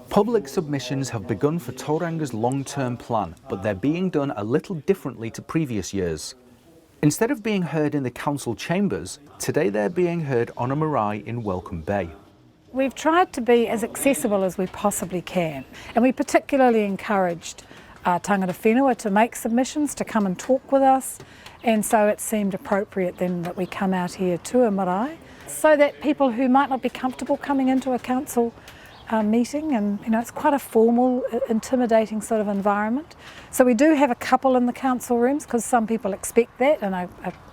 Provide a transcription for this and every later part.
Public submissions have begun for Tauranga's long-term plan, but they're being done a little differently to previous years. Instead of being heard in the council chambers, today they're being heard on a marae in Welcome Bay. We've tried to be as accessible as we possibly can, and we particularly encouraged tangata whenua to make submissions, to come and talk with us, and so it seemed appropriate then that we come out here to a marae so that people who might not be comfortable coming into a council meeting, and it's quite a formal, intimidating sort of environment. So we do have a couple in the council rooms because some people expect that and are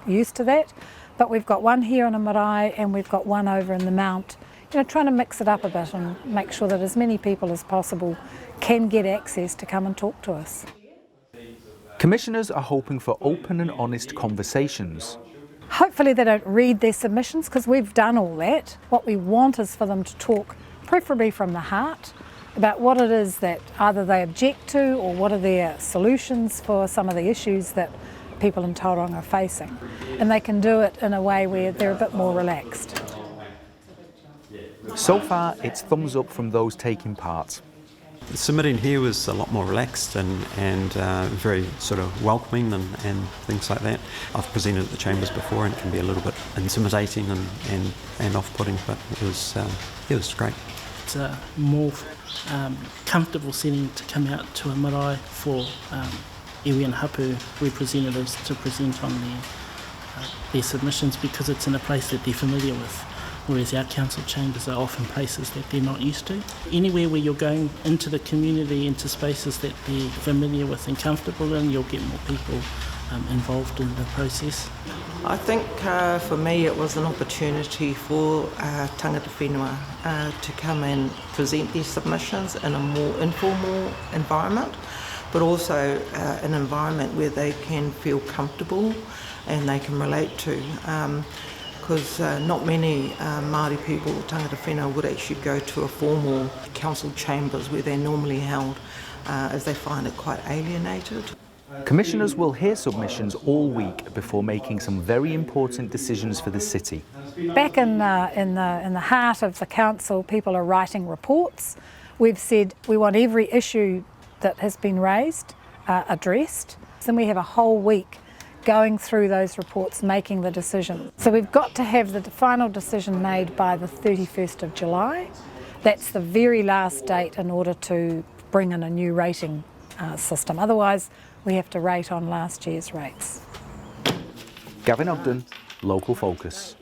used to that, but we've got one here on a marae and we've got one over in the mount, trying to mix it up a bit and make sure that as many people as possible can get access to come and talk to us. Commissioners are hoping for open and honest conversations. Hopefully they don't read their submissions because we've done all that. What we want is for them to talk, preferably from the heart, about what it is that either they object to or what are their solutions for some of the issues that people in Tauranga are facing. And they can do it in a way where they're a bit more relaxed. So far, it's thumbs up from those taking part. Submitting here was a lot more relaxed and very sort of welcoming and things like that. I've presented at the chambers before and it can be a little bit intimidating and off-putting, but it was great. It's a more comfortable setting to come out to a marae for iwi and hapu representatives to present on their submissions, because it's in a place that they're familiar with, whereas our council chambers are often places that they're not used to. Anywhere where you're going into the community, into spaces that they're familiar with and comfortable in, you'll get more people involved in the process. I think for me it was an opportunity for tangata whenua to come and present their submissions in a more informal environment, but also an environment where they can feel comfortable and they can relate to. Because not many Māori people, tangata whenua, would actually go to a formal council chambers where they're normally held, as they find it quite alienated. Commissioners will hear submissions all week before making some very important decisions for the city. Back in the heart of the council, people are writing reports. We've said we want every issue that has been raised addressed. Then we have a whole week going through those reports, making the decision. So we've got to have the final decision made by the 31st of July. That's the very last date in order to bring in a new rating system. Otherwise, we have to rate on last year's rates. Gavin Ogden, Local Focus.